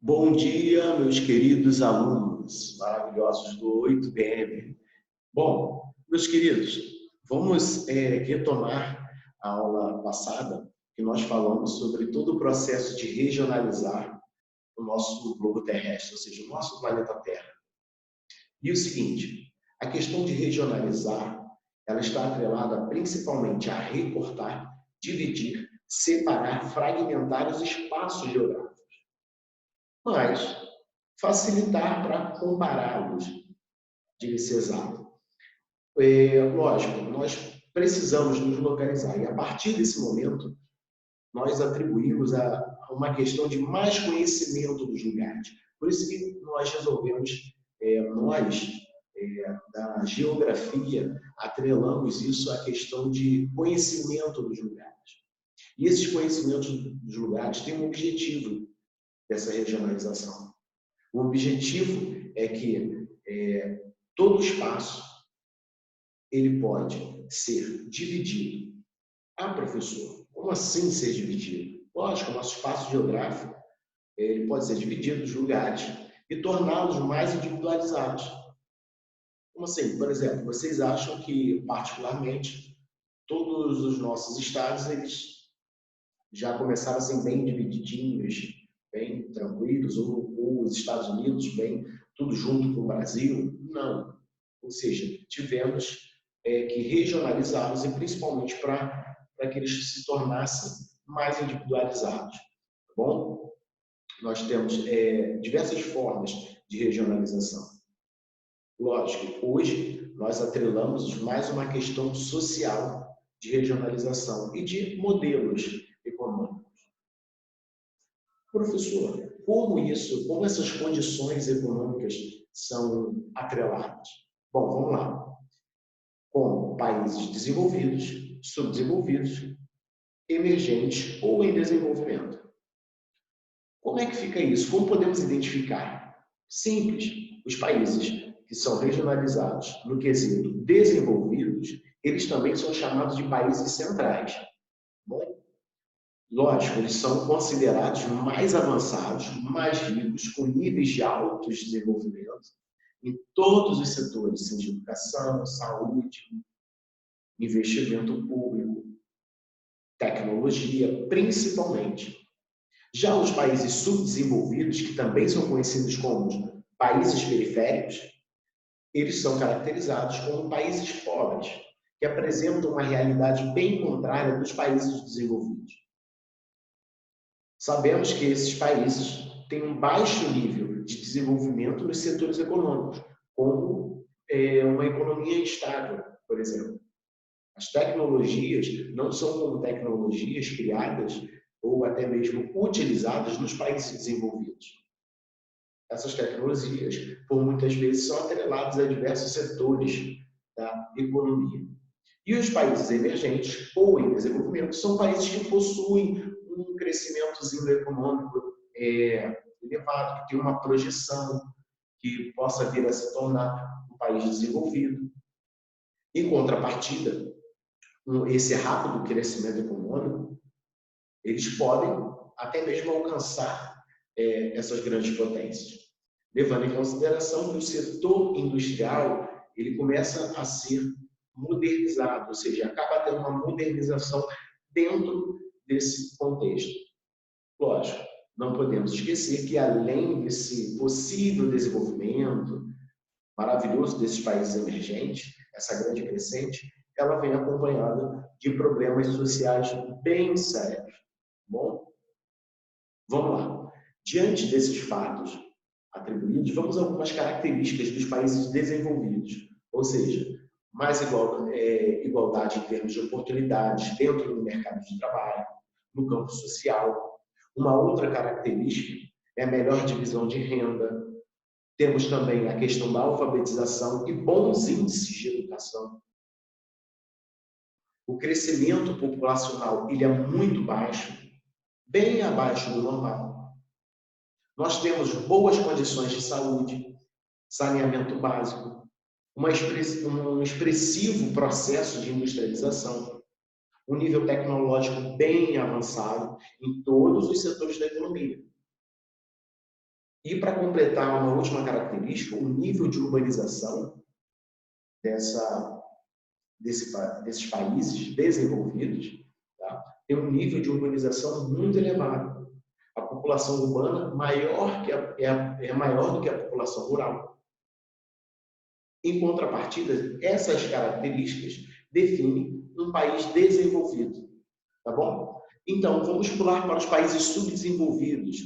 Bom dia, meus queridos alunos maravilhosos do 8BM. Bom, meus queridos, vamos retomar a aula passada, que nós falamos sobre todo o processo de regionalizar o nosso globo terrestre, ou seja, o nosso planeta Terra. E o seguinte, a questão de regionalizar, ela está atrelada principalmente a recortar, dividir, separar, fragmentar os espaços geográficos. Mas facilitar para compará-los, diga-se exato. Lógico, nós precisamos nos localizar e a partir desse momento nós atribuímos a uma questão de mais conhecimento dos lugares. Por isso que nós resolvemos, nós da geografia, atrelamos isso à questão de conhecimento dos lugares. E esses conhecimentos dos lugares têm um objetivo dessa regionalização. O objetivo é que todo espaço ele pode ser dividido. Ah, professor, como assim ser dividido? Lógico, o nosso espaço geográfico ele pode ser dividido nos lugares e torná-los mais individualizados. Como assim? Por exemplo, vocês acham que, particularmente, todos os nossos estados eles já começaram assim bem divididinhos, bem tranquilos, ou os Estados Unidos bem tudo junto com o Brasil? Não. Ou seja, tivemos que regionalizá-los e principalmente para que eles se tornassem mais individualizados. Tá bom? Nós temos diversas formas de regionalização. Lógico, hoje nós atrelamos mais uma questão social de regionalização e de modelos econômicos. Professor, como essas condições econômicas são atreladas? Bom, vamos lá. Com países desenvolvidos, subdesenvolvidos, emergentes ou em desenvolvimento. Como é que fica isso? Como podemos identificar? Simples. Os países que são regionalizados no quesito desenvolvidos, eles também são chamados de países centrais. Bom, lógico, eles são considerados mais avançados, mais ricos, com níveis de alto desenvolvimento em todos os setores, seja educação, saúde, investimento público, tecnologia, principalmente. Já os países subdesenvolvidos, que também são conhecidos como países periféricos, eles são caracterizados como países pobres, que apresentam uma realidade bem contrária dos países desenvolvidos. Sabemos que esses países têm um baixo nível de desenvolvimento nos setores econômicos, como uma economia instável, por exemplo. As tecnologias não são como tecnologias criadas ou até mesmo utilizadas nos países desenvolvidos. Essas tecnologias, por muitas vezes, são atreladas a diversos setores da economia. E os países emergentes ou em desenvolvimento são países que possuem um crescimentozinho econômico elevado, que tem uma projeção que possa vir a se tornar um país desenvolvido. Em contrapartida, esse rápido crescimento econômico, eles podem até mesmo alcançar essas grandes potências, levando em consideração que o setor industrial ele começa a ser modernizado, ou seja, acaba tendo uma modernização dentro desse contexto. Lógico, não podemos esquecer que além desse possível desenvolvimento maravilhoso desses países emergentes, essa grande crescente, ela vem acompanhada de problemas sociais bem sérios. Bom, vamos lá. Diante desses fatos atribuídos, vamos a algumas características dos países desenvolvidos, ou seja, mais igualdade em termos de oportunidades dentro do mercado de trabalho, no campo social. Uma outra característica é a melhor divisão de renda. Temos também a questão da alfabetização e bons índices de educação. O crescimento populacional ele é muito baixo, bem abaixo do normal. Nós temos boas condições de saúde, saneamento básico, um expressivo processo de industrialização, um nível tecnológico bem avançado em todos os setores da economia. E para completar uma última característica, o nível de urbanização desses países desenvolvidos, tá? Tem um nível de urbanização muito elevado. A população urbana é maior do que a população rural. Em contrapartida, essas características definem um país desenvolvido, tá bom? Então, vamos pular para os países subdesenvolvidos.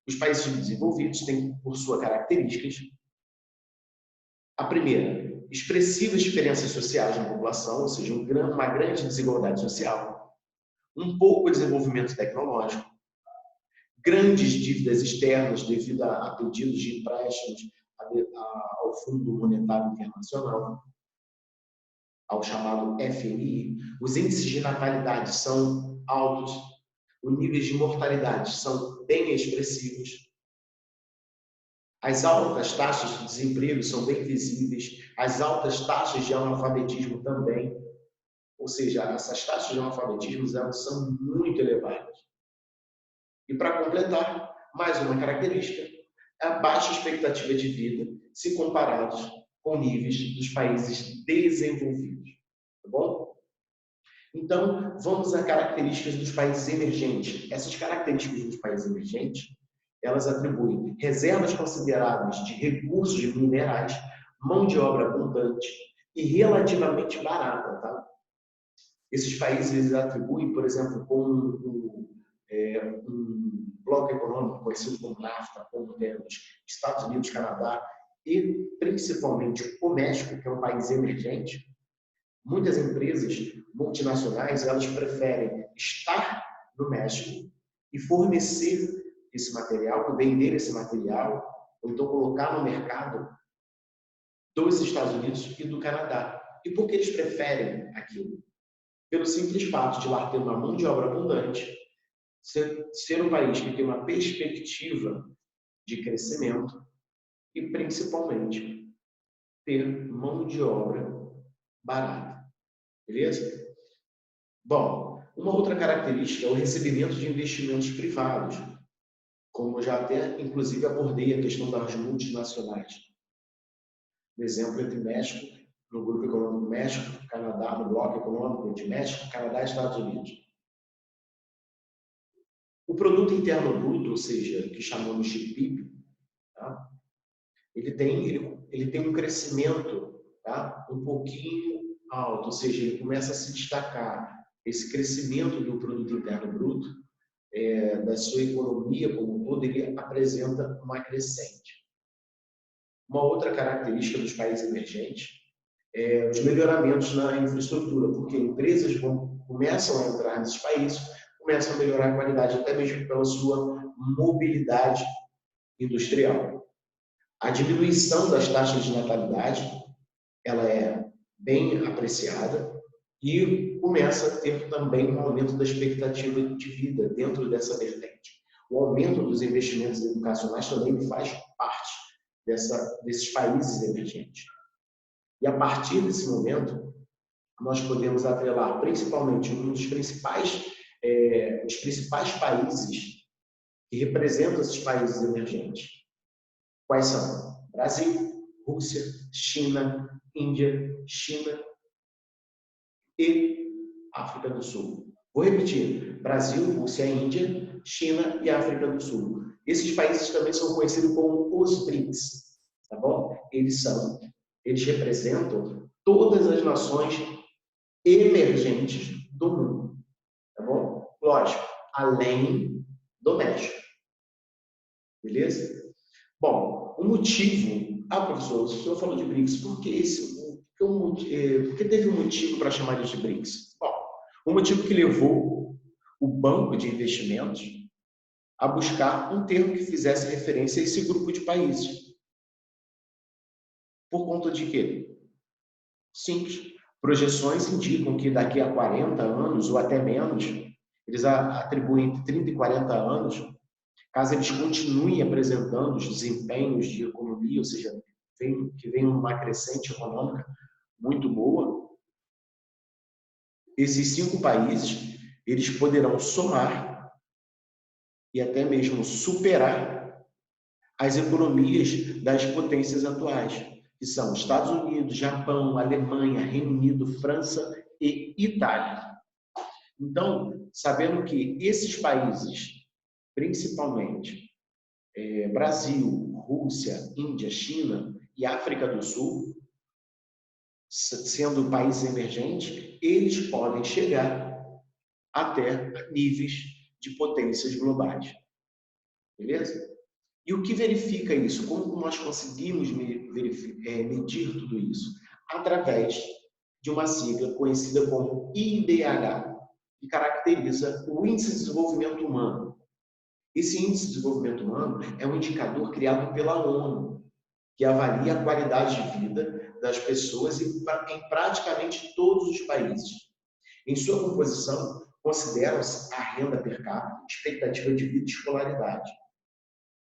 Os países subdesenvolvidos têm, por suas características, a primeira, expressivas diferenças sociais na população, ou seja, uma grande desigualdade social, um pouco desenvolvimento tecnológico, grandes dívidas externas devido a pedidos de empréstimos ao Fundo Monetário Internacional, ao chamado FMI. Os índices de natalidade são altos, os níveis de mortalidade são bem expressivos, as altas taxas de desemprego são bem visíveis, as altas taxas de analfabetismo também, ou seja, essas taxas de analfabetismo elas são muito elevadas. E para completar, mais uma característica, é a baixa expectativa de vida se comparados com níveis dos países desenvolvidos. Tá bom? Então, vamos a características dos países emergentes. Essas características dos países emergentes, elas atribuem reservas consideráveis de recursos minerais, mão de obra abundante e relativamente barata. Tá? Esses países atribuem, por exemplo, como um bloco econômico conhecido como NAFTA, como temos Estados Unidos, Canadá e principalmente o México, que é um país emergente. Muitas empresas multinacionais elas preferem estar no México e fornecer esse material, vender esse material, ou então colocar no mercado dos Estados Unidos e do Canadá. E por que eles preferem aquilo? Pelo simples fato de lá ter uma mão de obra abundante, ser um país que tem uma perspectiva de crescimento e, principalmente, ter mão de obra barata. Beleza? Bom, uma outra característica é o recebimento de investimentos privados, como eu já até, inclusive, abordei a questão das multinacionais. Por exemplo, entre México, no Grupo Econômico México, Canadá, no Bloco Econômico de México, Canadá e Estados Unidos. O Produto Interno Bruto, ou seja, que chamamos de PIB, tá? ele tem um crescimento, tá? Um pouquinho alto, ou seja, ele começa a se destacar. Esse crescimento do Produto Interno Bruto, da sua economia como um todo, ele apresenta uma crescente. Uma outra característica dos países emergentes é os melhoramentos na infraestrutura, porque empresas começam a entrar nesses países, começam a melhorar a qualidade, até mesmo pela sua mobilidade industrial. A diminuição das taxas de natalidade, ela é bem apreciada e começa a ter também um aumento da expectativa de vida dentro dessa vertente. O aumento dos investimentos educacionais também faz parte desses países emergentes. E a partir desse momento, nós podemos atrelar principalmente um dos os principais países que representam esses países emergentes. Quais são? Brasil, Rússia, China, Índia, China e África do Sul. Vou repetir: Brasil, Rússia, Índia, China e África do Sul. Esses países também são conhecidos como os BRICS, tá bom? Eles representam todas as nações emergentes do mundo, tá bom? Lógico, além do México. Beleza? Bom, o motivo... professor, o senhor falou de BRICS, por que teve um motivo para chamar de BRICS? Bom, o motivo que levou o banco de investimentos a buscar um termo que fizesse referência a esse grupo de países. Por conta de quê? Simples. Projeções indicam que daqui a 40 anos, ou até menos, eles atribuem entre 30 e 40 anos, caso eles continuem apresentando os desempenhos de economia, ou seja, que vem uma crescente econômica muito boa, esses 5 países, eles poderão somar e até mesmo superar as economias das potências atuais, que são Estados Unidos, Japão, Alemanha, Reino Unido, França e Itália. Então, sabendo que esses países, principalmente Brasil, Rússia, Índia, China e África do Sul, sendo países emergentes, eles podem chegar até níveis de potências globais. Beleza? E o que verifica isso? Como nós conseguimos medir tudo isso? Através de uma sigla conhecida como IDH, que caracteriza o Índice de Desenvolvimento Humano. Esse Índice de Desenvolvimento Humano é um indicador criado pela ONU, que avalia a qualidade de vida das pessoas em praticamente todos os países. Em sua composição, consideram-se a renda per capita, expectativa de vida e escolaridade.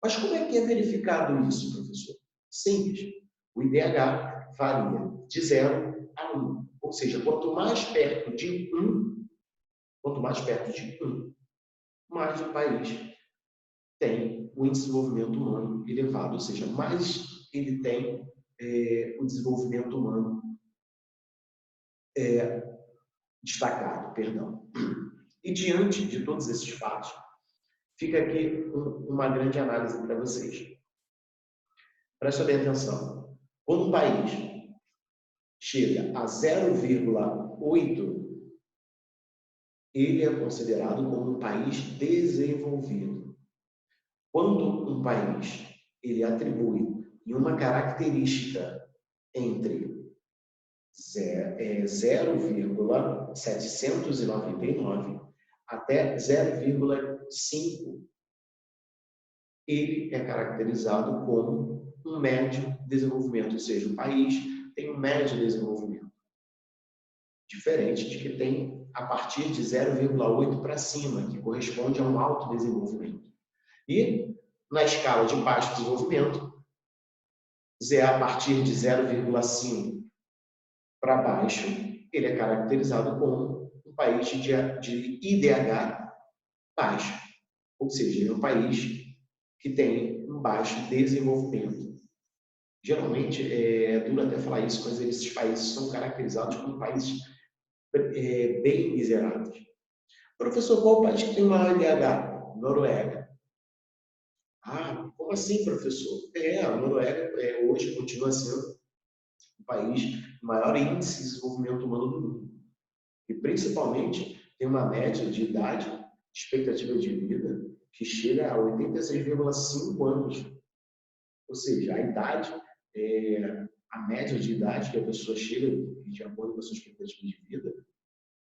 Mas como é que é verificado isso, professor? Simples. O IDH varia de 0 a 1. Ou seja, quanto mais perto de 1, mais o país tem o índice de desenvolvimento humano elevado. Ou seja, mais ele tem o desenvolvimento humano destacado, perdão. E diante de todos esses fatos, fica aqui uma grande análise para vocês. Preste bem atenção. Quando um país chega a 0,8, ele é considerado como um país desenvolvido. Quando um país ele atribui em uma característica entre 0,799 até 0,5, ele é caracterizado como um médio desenvolvimento, ou seja, o país tem um médio desenvolvimento. Diferente de que tem a partir de 0,8 para cima, que corresponde a um alto desenvolvimento. E na escala de baixo desenvolvimento, a partir de 0,5 para baixo, ele é caracterizado como um país de IDH baixo, ou seja, é um país que tem um baixo desenvolvimento. Geralmente, é duro até falar isso, mas esses países são caracterizados como países bem miseráveis. Professor, qual o país que tem maior IDH? Noruega. Ah, como assim, professor? A Noruega hoje continua sendo o país com maior índice de desenvolvimento humano do mundo. E, principalmente, tem uma média de idade, de expectativa de vida, que chega a 86,5 anos. Ou seja, a idade, a média de idade que a pessoa chega, de acordo com a sua expectativa de vida,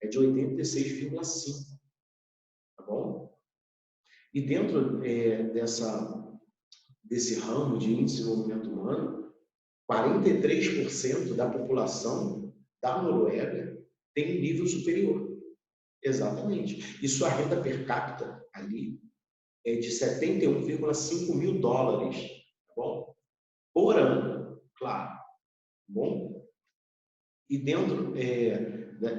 é de 86,5. Tá bom? E dentro desse ramo de índice de desenvolvimento humano, 43% da população da Noruega tem um nível superior. Exatamente. E sua renda per capita ali é de 71,5 mil dólares, tá bom? Por ano, claro. Tá bom? E dentro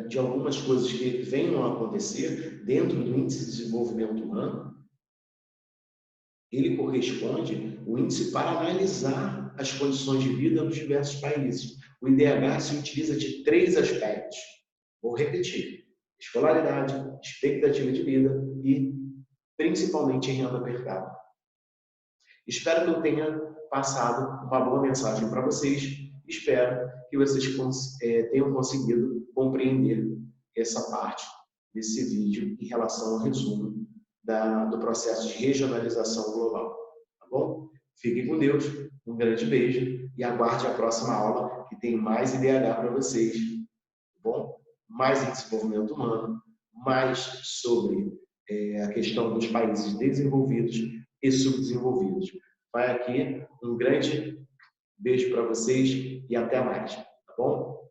de algumas coisas que venham a acontecer, dentro do índice de desenvolvimento humano, ele corresponde o índice para analisar as condições de vida nos diversos países. O IDH se utiliza de 3 aspectos. Vou repetir: escolaridade, expectativa de vida e, principalmente, renda per capita. Espero que eu tenha passado uma boa mensagem para vocês. Espero que vocês tenham conseguido compreender essa parte desse vídeo em relação ao resumo do processo de regionalização global. Tá bom? Fiquem com Deus, um grande beijo e aguarde a próxima aula, que tem mais IDH para vocês. Tá bom? Mais em desenvolvimento humano, mais sobre a questão dos países desenvolvidos e subdesenvolvidos. Vai aqui, um grande beijo para vocês e até mais, tá bom?